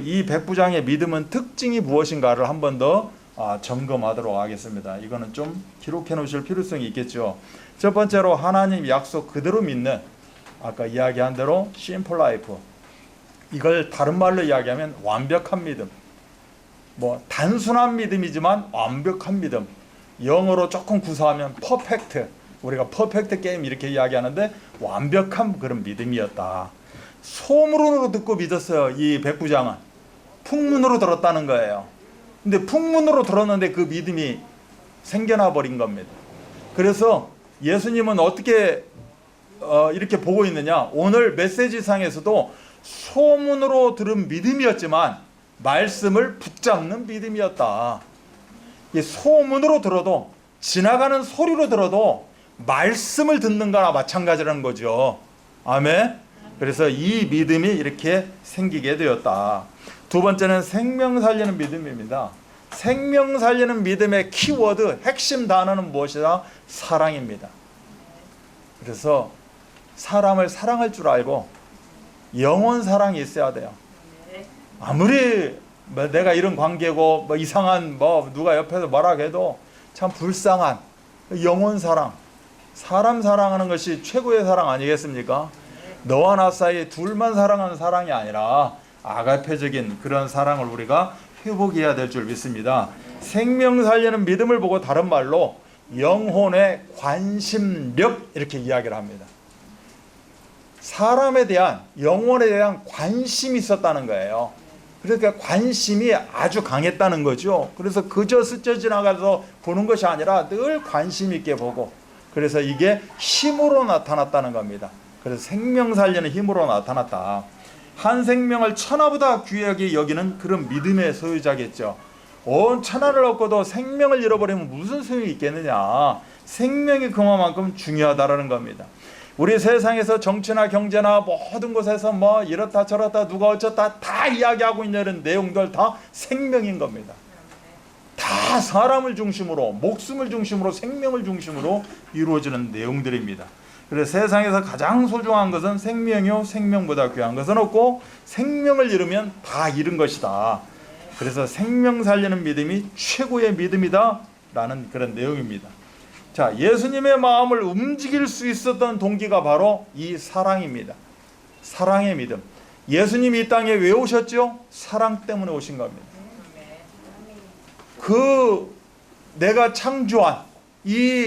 이 백부장의 믿음은 특징이 무엇인가를 한 번 더 점검하도록 하겠습니다. 이거는 좀 기록해 놓으실 필요성이 있겠죠. 첫 번째로 하나님 약속 그대로 믿는, 아까 이야기한 대로 심플 라이프, 이걸 다른 말로 이야기하면 완벽한 믿음, 단순한 믿음이지만 완벽한 믿음, 영어로 조금 구사하면 퍼펙트, 우리가 퍼펙트 게임 이렇게 이야기하는데 완벽한 그런 믿음이었다. 소문으로 듣고 믿었어요. 이 백부장은 풍문으로 들었다는 거예요. 근데 풍문으로 들었는데 그 믿음이 생겨나 버린 겁니다. 그래서 예수님은 어떻게 이렇게 보고 있느냐, 오늘 메시지상에서도 소문으로 들은 믿음이었지만 말씀을 붙잡는 믿음이었다. 소문으로 들어도, 지나가는 소리로 들어도 말씀을 듣는 거나 마찬가지라는 거죠. 아멘. 그래서 이 믿음이 이렇게 생기게 되었다. 두 번째는 생명 살리는 믿음입니다. 생명 살리는 믿음의 키워드, 핵심 단어는 무엇이다? 사랑입니다. 그래서 사람을 사랑할 줄 알고 영원 사랑이 있어야 돼요. 아무리 내가 이런 관계고 이상한 누가 옆에서 뭐라 해도 참 불쌍한 영원 사랑, 사람 사랑하는 것이 최고의 사랑 아니겠습니까? 너와 나 사이에 둘만 사랑하는 사랑이 아니라 아가페적인 그런 사랑을 우리가 회복해야 될 줄 믿습니다. 생명 살리는 믿음을 보고 다른 말로 영혼의 관심력 이렇게 이야기를 합니다. 사람에 대한, 영혼에 대한 관심이 있었다는 거예요. 그러니까 관심이 아주 강했다는 거죠. 그래서 그저 스쳐 지나가서 보는 것이 아니라 늘 관심 있게 보고, 그래서 이게 힘으로 나타났다는 겁니다. 그래서 생명 살리는 힘으로 나타났다. 한 생명을 천하보다 귀하게 여기는 그런 믿음의 소유자겠죠. 온 천하를 얻고도 생명을 잃어버리면 무슨 소용이 있겠느냐. 생명이 그만큼 중요하다라는 겁니다. 우리 세상에서 정치나 경제나 모든 곳에서 이렇다 저렇다 누가 어쩌다 다 이야기하고 있는 이런 내용들 다 생명인 겁니다. 다 사람을 중심으로, 목숨을 중심으로, 생명을 중심으로 이루어지는 내용들입니다. 그래서 세상에서 가장 소중한 것은 생명이요, 생명보다 귀한 것은 없고 생명을 잃으면 다 잃은 것이다. 그래서 생명 살리는 믿음이 최고의 믿음이다 라는 그런 내용입니다. 자, 예수님의 마음을 움직일 수 있었던 동기가 바로 이 사랑입니다. 사랑의 믿음. 예수님이 이 땅에 왜 오셨죠? 사랑 때문에 오신 겁니다. 내가 창조한 이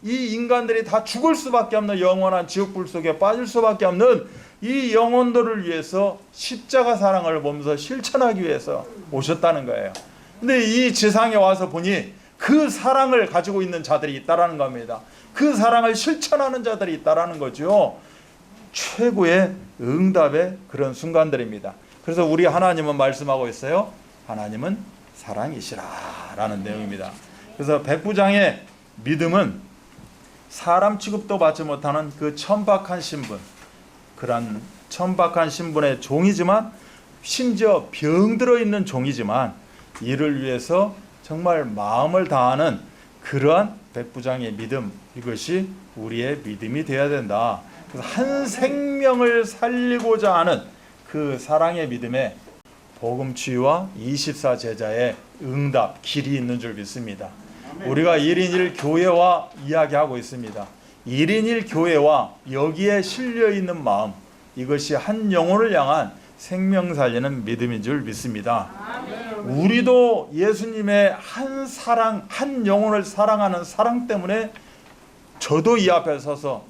인간들이 다 죽을 수밖에 없는 영원한 지옥불 속에 빠질 수밖에 없는 이 영혼들을 위해서 십자가 사랑을 보면서 실천하기 위해서 오셨다는 거예요. 근데 이 지상에 와서 보니 그 사랑을 가지고 있는 자들이 있다라는 겁니다. 그 사랑을 실천하는 자들이 있다라는 거죠. 최고의 응답의 그런 순간들입니다. 그래서 우리 하나님은 말씀하고 있어요. 하나님은 사랑이시라 라는 내용입니다. 그래서 백부장의 믿음은 사람 취급도 받지 못하는 그 천박한 신분, 그런 천박한 신분의 종이지만 심지어 병들어 있는 종이지만 이를 위해서 정말 마음을 다하는 그러한 백부장의 믿음, 이것이 우리의 믿음이 되어야 된다. 그래서 한 생명을 살리고자 하는 그 사랑의 믿음에 복음치유와 24 제자의 응답, 길이 있는 줄 믿습니다. 우리가 1인 1교회와 이야기하고 있습니다. 1인 1교회와 여기에 실려있는 마음, 이것이 한 영혼을 향한 생명 살리는 믿음인 줄 믿습니다. 우리도 예수님의 한 사랑, 한 영혼을 사랑하는 사랑 때문에 저도 이 앞에 서서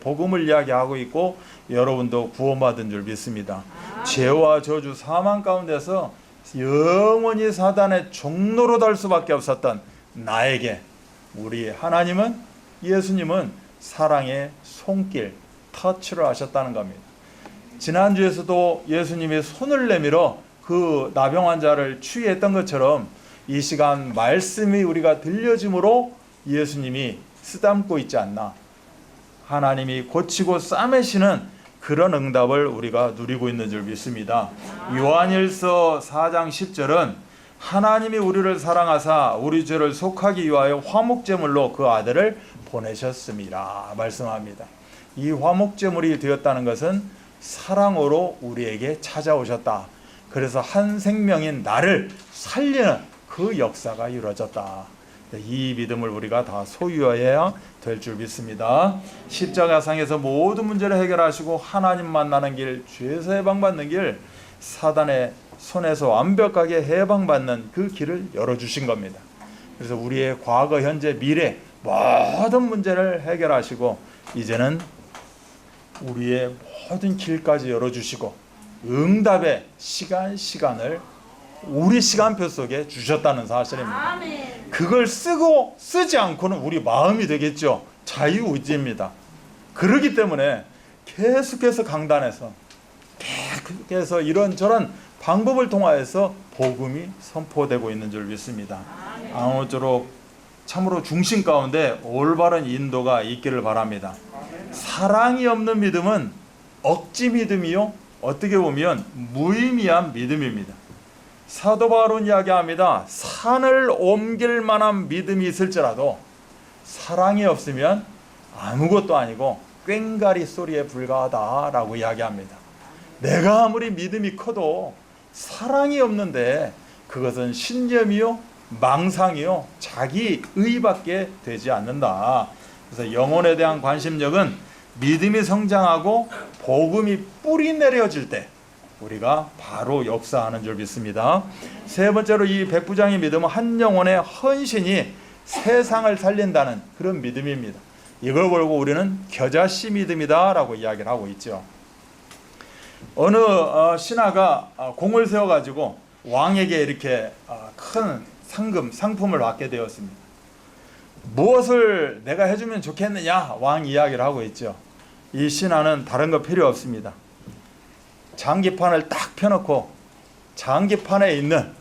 복음을 이야기하고 있고 여러분도 구원받은 줄 믿습니다. 죄와 저주, 사망 가운데서 영원히 사단의 종로로 달 수밖에 없었던 나에게 우리 하나님은, 예수님은 사랑의 손길, 터치를 하셨다는 겁니다. 지난주에서도 예수님이 손을 내밀어 그 나병 환자를 치유했던 것처럼 이 시간 말씀이 우리가 들려짐으로 예수님이 쓰담고 있지 않나. 하나님이 고치고 싸매시는 그런 응답을 우리가 누리고 있는 줄 믿습니다. 요한일서 4장 10절은 하나님이 우리를 사랑하사 우리 죄를 속하기 위하여 화목제물로 그 아들을 보내셨습니다 말씀합니다. 이 화목제물이 되었다는 것은 사랑으로 우리에게 찾아오셨다. 그래서 한 생명인 나를 살리는 그 역사가 이루어졌다. 이 믿음을 우리가 다 소유해야 될 줄 믿습니다. 십자가상에서 모든 문제를 해결하시고 하나님 만나는 길, 죄에서 해방받는 길, 사단의 손에서 완벽하게 해방받는 그 길을 열어주신 겁니다. 그래서 우리의 과거, 현재, 미래 모든 문제를 해결하시고 이제는 우리의 모든 길까지 열어주시고 응답의 시간을 우리 시간표 속에 주셨다는 사실입니다. 그걸 쓰지 않고는 우리 마음이 되겠죠. 자유의지입니다. 그렇기 때문에 계속해서 강단에서 계속해서 이런저런 방법을 통하여서 복음이 선포되고 있는 줄 믿습니다. 아무쪼록 참으로 중심 가운데 올바른 인도가 있기를 바랍니다. 사랑이 없는 믿음은 억지 믿음이요, 어떻게 보면 무의미한 믿음입니다. 사도 바울은 이야기합니다. 산을 옮길 만한 믿음이 있을지라도 사랑이 없으면 아무것도 아니고 꽹가리 소리에 불과하다라고 이야기합니다. 내가 아무리 믿음이 커도 사랑이 없는데 그것은 신념이요, 망상이요, 자기 의밖에 되지 않는다. 그래서 영혼에 대한 관심력은 믿음이 성장하고 복음이 뿌리 내려질 때 우리가 바로 역사하는 줄 믿습니다. 세 번째로 이 백부장의 믿음은 한 영혼의 헌신이 세상을 살린다는 그런 믿음입니다. 이걸 보고 우리는 겨자씨 믿음이다 라고 이야기를 하고 있죠. 어느 신하가 공을 세워가지고 왕에게 이렇게 큰 상품을 받게 되었습니다. 무엇을 내가 해주면 좋겠느냐, 왕 이야기를 하고 있죠. 이 신하는 다른 거 필요 없습니다. 장기판을 딱 펴놓고 장기판에 있는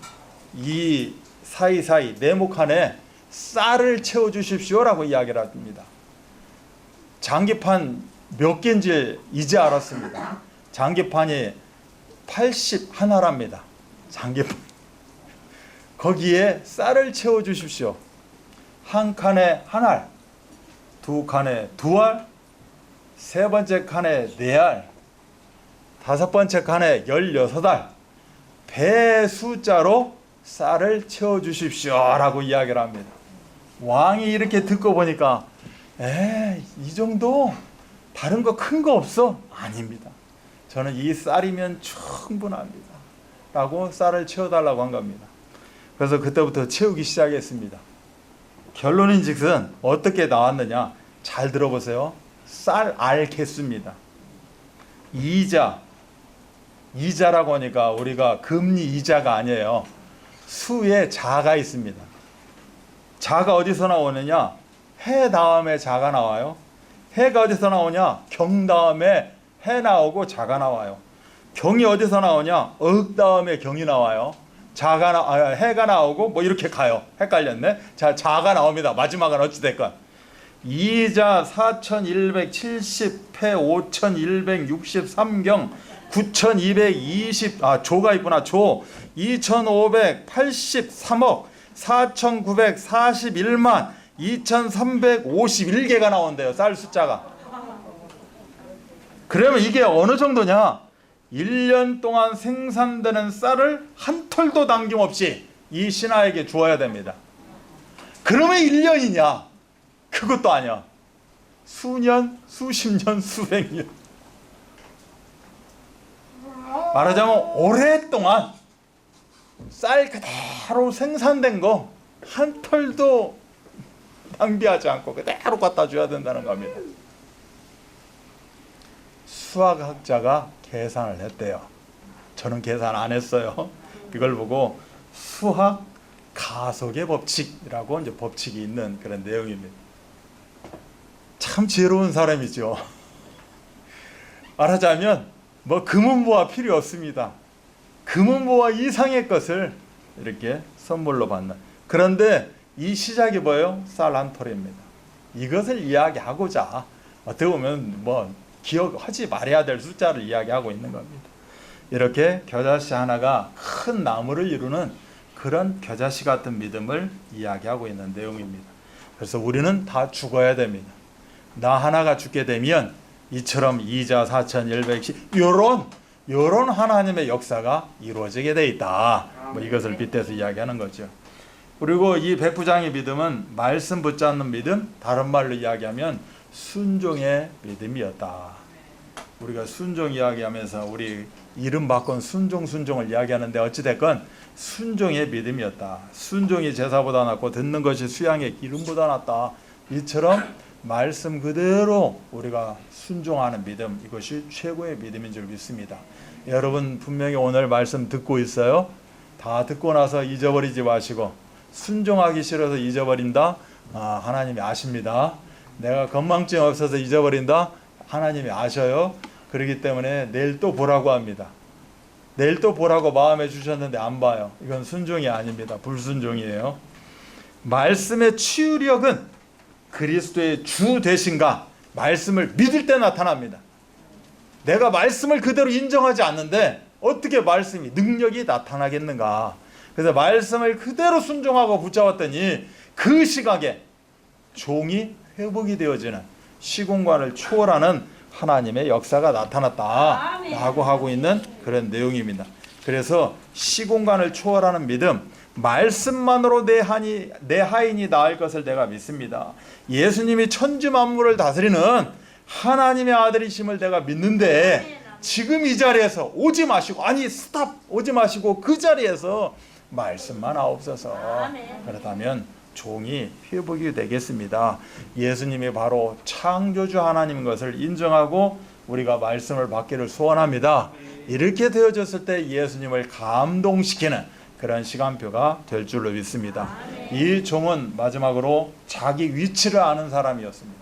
이 사이사이 네모칸에 쌀을 채워주십시오라고 이야기를 합니다. 장기판 몇 개인지 이제 알았습니다. 장기판이 81알입니다. 장기판. 거기에 쌀을 채워주십시오. 한 칸에 한 알, 두 칸에 두 알, 세 번째 칸에 네 알, 다섯 번째 칸에 16알, 배 숫자로 쌀을 채워주십시오 라고 이야기를 합니다. 왕이 이렇게 듣고 보니까 이 정도 다른 거 큰 거 없어? 아닙니다. 저는 이 쌀이면 충분합니다 라고 쌀을 채워달라고 한 겁니다. 그래서 그때부터 채우기 시작했습니다. 결론인즉슨 어떻게 나왔느냐, 잘 들어보세요. 쌀 알 개수입니다. 이자라고 하니까 우리가 금리 이자가 아니에요. 수에 자가 있습니다. 자가 어디서 나오느냐? 해 다음에 자가 나와요. 해가 어디서 나오냐? 경 다음에 해 나오고 자가 나와요. 경이 어디서 나오냐? 억 다음에 경이 나와요. 해가 나오고 뭐 이렇게 가요. 헷갈렸네. 자, 자가 나옵니다. 마지막은 어찌됐건. 이자 4170, 폐 5163경, 9220, 조가 있구나. 조 2583억 4941만 2351개가 나온대요. 쌀 숫자가. 그러면 이게 어느 정도냐? 1년 동안 생산되는 쌀을 한 털도 남김없이 이 신하에게 주어야 됩니다. 그러면 1년이냐? 그것도 아니야. 수년, 수십 년, 수백 년. 말하자면 오랫동안 쌀 그대로 생산된 거 한 털도 낭비하지 않고 그대로 갖다 줘야 된다는 겁니다. 수학학자가 계산을 했대요. 저는 계산 안 했어요. 이걸 보고 수학 가속의 법칙이라고 이제 법칙이 있는 그런 내용입니다. 참 지혜로운 사람이죠. 말하자면 뭐 금은보화 필요 없습니다. 금은보화 이상의 것을 이렇게 선물로 받는. 그런데 이 시작이 뭐예요? 쌀 한 톨입니다. 이것을 이야기하고자 어떻게 보면 뭐 기억하지 말아야 될 숫자를 이야기하고 있는 겁니다. 이렇게 겨자씨 하나가 큰 나무를 이루는 그런 겨자씨 같은 믿음을 이야기하고 있는 내용입니다. 그래서 우리는 다 죽어야 됩니다. 나 하나가 죽게 되면 이처럼 이자 4110 요런 하나님의 역사가 이루어지게 돼 있다. 뭐 이것을 빗대서 이야기하는 거죠. 그리고 이 백부장의 믿음은 말씀 붙잡는 믿음, 다른 말로 이야기하면 순종의 믿음이었다. 우리가 순종 이야기하면서 우리 이름 바꾼 순종을 이야기하는데 어찌됐건 순종의 믿음이었다. 순종이 제사보다 낫고 듣는 것이 수양의 기름보다 낫다. 이처럼 말씀 그대로 우리가 순종하는 믿음, 이것이 최고의 믿음인 줄 믿습니다. 여러분 분명히 오늘 말씀 듣고 있어요. 다 듣고 나서 잊어버리지 마시고, 순종하기 싫어서 잊어버린다? 하나님이 아십니다. 내가 건망증 없어서 잊어버린다? 하나님이 아셔요. 그렇기 때문에 내일 또 보라고 합니다. 내일 또 보라고 마음에 주셨는데 안 봐요. 이건 순종이 아닙니다. 불순종이에요. 말씀의 치유력은 그리스도의 주 되신가, 말씀을 믿을 때 나타납니다. 내가 말씀을 그대로 인정하지 않는데 어떻게 말씀이 능력이 나타나겠는가. 그래서 말씀을 그대로 순종하고 붙잡았더니 그 시각에 종이 회복이 되어지는, 시공간을 초월하는 하나님의 역사가 나타났다 라고 하고 있는 그런 내용입니다. 그래서 시공간을 초월하는 믿음, 말씀만으로 내 하인이 나을 것을 내가 믿습니다. 예수님이 천지 만물을 다스리는 하나님의 아들이심을 내가 믿는데 지금 이 자리에서 오지 마시고, 오지 마시고 그 자리에서 말씀만 하옵소서. 그렇다면 종이 회복이 되겠습니다. 예수님이 바로 창조주 하나님인 것을 인정하고 우리가 말씀을 받기를 소원합니다. 이렇게 되어졌을 때 예수님을 감동시키는 그런 시간표가 될 줄로 믿습니다. 이 종은 마지막으로 자기 위치를 아는 사람이었습니다.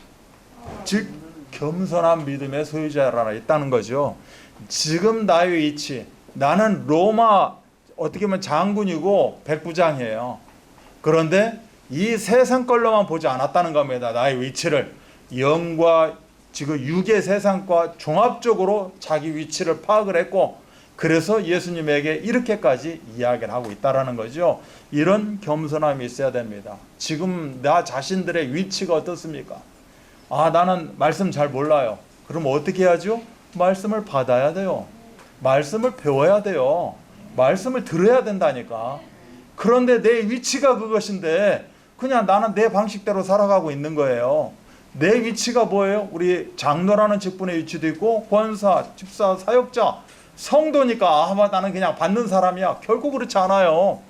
즉 겸손한 믿음의 소유자라 있다는 거죠. 지금 나의 위치, 나는 로마 어떻게 보면 장군이고 백부장이에요. 그런데 이 세상 걸로만 보지 않았다는 겁니다. 나의 위치를 영과 지금 육의 세상과 종합적으로 자기 위치를 파악을 했고, 그래서 예수님에게 이렇게까지 이야기를 하고 있다라는 거죠. 이런 겸손함이 있어야 됩니다. 지금 나 자신들의 위치가 어떻습니까? 나는 말씀 잘 몰라요. 그럼 어떻게 해야죠? 말씀을 받아야 돼요. 말씀을 배워야 돼요. 말씀을 들어야 된다니까. 그런데 내 위치가 그것인데 그냥 나는 내 방식대로 살아가고 있는 거예요. 내 위치가 뭐예요? 우리 장로라는 직분의 위치도 있고, 권사, 집사, 사역자, 성도니까 나는 그냥 받는 사람이야. 결코 그렇지 않아요.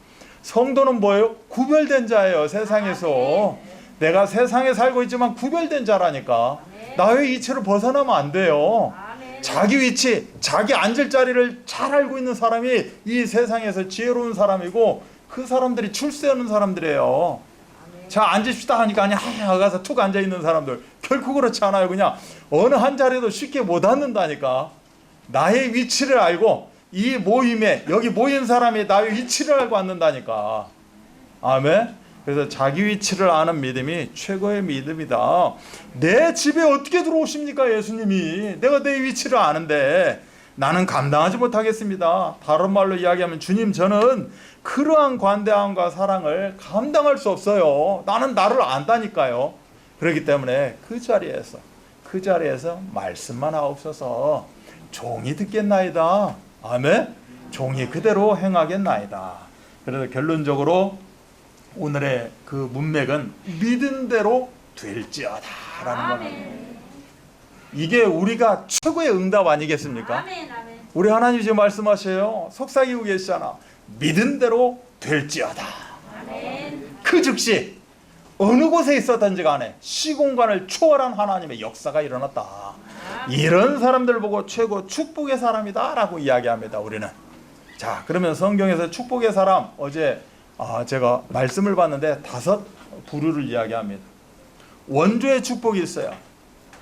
성도는 뭐예요? 구별된 자예요. 세상에서. 내가 세상에 살고 있지만 구별된 자라니까. 나의 위치를 벗어나면 안 돼요. 자기 위치, 자기 앉을 자리를 잘 알고 있는 사람이 이 세상에서 지혜로운 사람이고, 그 사람들이 출세하는 사람들이에요. 자, 앉읍시다 하니까 가서 툭 앉아있는 사람들, 결코 그렇지 않아요. 그냥 어느 한 자리도 쉽게 못 앉는다니까. 나의 위치를 알고 이 모임에 여기 모인 사람이 나의 위치를 알고 앉는다니까. 아멘. 그래서 자기 위치를 아는 믿음이 최고의 믿음이다. 내 집에 어떻게 들어오십니까 예수님이? 내가 내 위치를 아는데 나는 감당하지 못하겠습니다. 다른 말로 이야기하면 주님 저는 그러한 관대함과 사랑을 감당할 수 없어요. 나는 나를 안다니까요. 그렇기 때문에 그 자리에서 말씀만 하옵소서. 종이 듣겠나이다. 아멘. 종이 그대로 행하겠나이다. 그래서 결론적으로 오늘의 그 문맥은 믿은 대로 될지어다 라는 겁니다. 이게 우리가 최고의 응답 아니겠습니까? 아멘, 아멘. 우리 하나님 지금 말씀하셔요. 속삭이고 계시잖아. 믿은 대로 될지어다. 아멘. 그 즉시 어느 곳에 있었든지 간에 시공간을 초월한 하나님의 역사가 일어났다. 이런 사람들 보고 최고 축복의 사람이다 라고 이야기합니다. 우리는. 자, 그러면 성경에서 축복의 사람 어제 제가 말씀을 봤는데 5 부류를 이야기합니다. 원조의 축복이 있어요.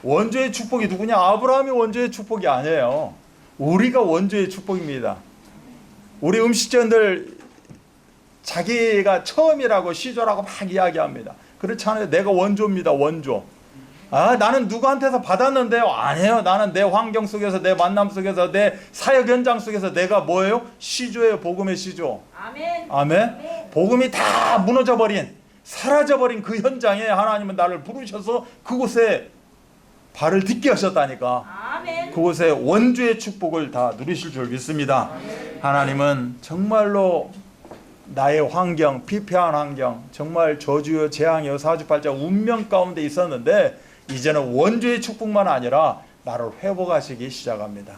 원조의 축복이 누구냐? 아브라함이 원조의 축복이 아니에요. 우리가 원조의 축복입니다. 우리 음식점들 자기가 처음이라고 시조라고 막 이야기합니다. 그렇지 않아요. 내가 원조입니다. 원조. 나는 누구한테서 받았는데요. 아니에요. 나는 내 환경 속에서, 내 만남 속에서, 내 사역 현장 속에서 내가 뭐예요? 시조예요. 복음의 시조. 아멘. 아멘. 복음이 다 무너져버린, 사라져버린 그 현장에 하나님은 나를 부르셔서 그곳에 발을 딛게 하셨다니까. 아멘. 그곳에 원주의 축복을 다 누리실 줄 믿습니다. 하나님은 정말로 나의 환경, 피폐한 환경, 정말 저주여 재앙이여 사주팔자 운명 가운데 있었는데 이제는 원주의 축복만 아니라 나를 회복하시기 시작합니다.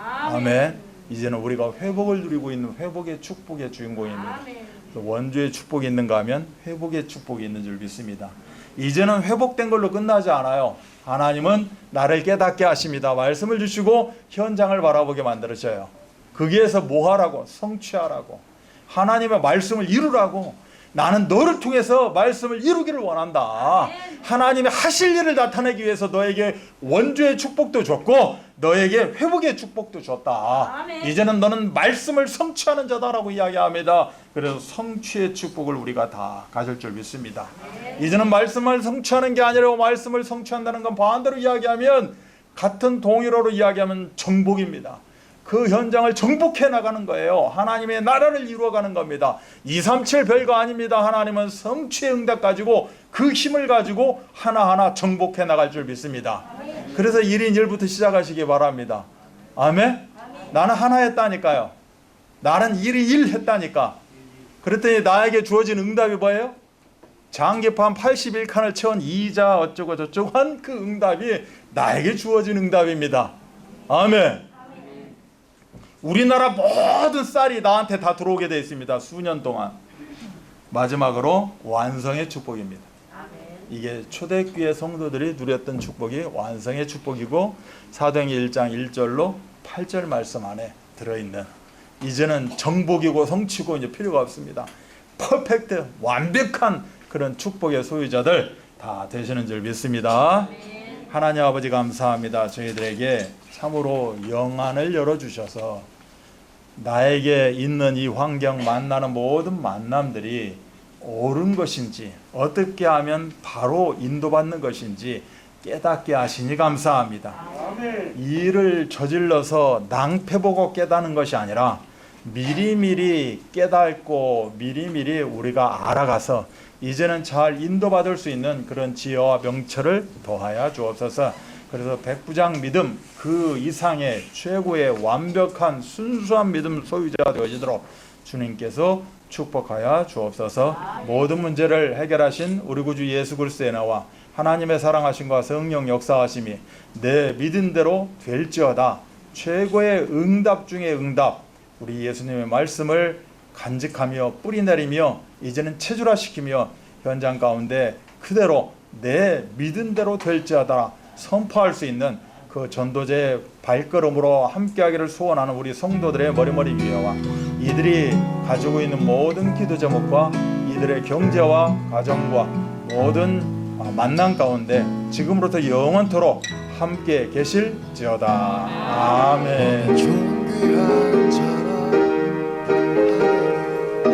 아멘. 이제는 우리가 회복을 누리고 있는 회복의 축복의 주인공입니다. 아멘. 원주의 축복이 있는가 하면 회복의 축복이 있는 줄 믿습니다. 이제는 회복된 걸로 끝나지 않아요. 하나님은 나를 깨닫게 하십니다. 말씀을 주시고 현장을 바라보게 만들으셔요. 거기에서 뭐 하라고? 성취하라고. 하나님의 말씀을 이루라고. 나는 너를 통해서 말씀을 이루기를 원한다. 하나님의 하실 일을 나타내기 위해서 너에게 원주의 축복도 줬고 너에게 회복의 축복도 줬다. 아멘. 이제는 너는 말씀을 성취하는 자다라고 이야기합니다. 그래서 성취의 축복을 우리가 다 가질 줄 믿습니다. 이제는 말씀을 성취하는 게 아니라 말씀을 성취한다는 건 반대로 이야기하면 같은 동일어로 이야기하면 정복입니다. 그 현장을 정복해 나가는 거예요. 하나님의 나라를 이루어가는 겁니다. 237 별거 아닙니다. 하나님은 성취의 응답 가지고 그 힘을 가지고 하나하나 정복해 나갈 줄 믿습니다. 그래서 1인 1부터 시작하시기 바랍니다. 아멘? 나는 하나 했다니까요. 나는 1인 1 했다니까. 그랬더니 나에게 주어진 응답이 뭐예요? 장기판 81칸을 채운 이자 어쩌고 저쩌고 한 그 응답이 나에게 주어진 응답입니다. 아멘. 우리나라 모든 쌀이 나한테 다 들어오게 되어 있습니다. 수년 동안. 마지막으로 완성의 축복입니다. 이게 초대교회 성도들이 누렸던 축복이 완성의 축복이고 사도행전 1장 1절로 8절 말씀 안에 들어있는 이제는 정복이고 성취고 이제 필요가 없습니다. 퍼펙트 완벽한 그런 축복의 소유자들 다 되시는 줄 믿습니다. 하나님 아버지 감사합니다. 저희들에게 참으로 영안을 열어주셔서 나에게 있는 이 환경 만나는 모든 만남들이 옳은 것인지 어떻게 하면 바로 인도받는 것인지 깨닫게 하시니 감사합니다. 이 일을 저질러서 낭패보고 깨닫는 것이 아니라 미리미리 깨닫고 미리미리 우리가 알아가서 이제는 잘 인도받을 수 있는 그런 지혜와 명철을 더하여 주옵소서. 그래서 백부장 믿음 그 이상의 최고의 완벽한 순수한 믿음 소유자가 되어지도록 주님께서 축복하여 주옵소서. 모든 문제를 해결하신 우리 구주 예수 그리스도의 나와 하나님의 사랑하심과 성령 역사하심이 내 믿은 대로 될지어다. 최고의 응답 중의 응답, 우리 예수님의 말씀을 간직하며 뿌리내리며 이제는 체질화시키며 현장 가운데 그대로 내 믿은 대로 될지어다 선포할 수 있는 그 전도제의 발걸음으로 함께하기를 소원하는 우리 성도들의 머리머리 위에와 이들이 가지고 있는 모든 기도 제목과 이들의 경제와 가정과 모든 만남 가운데 지금부터 영원토록 함께 계실지어다. 아멘. 존귀한 자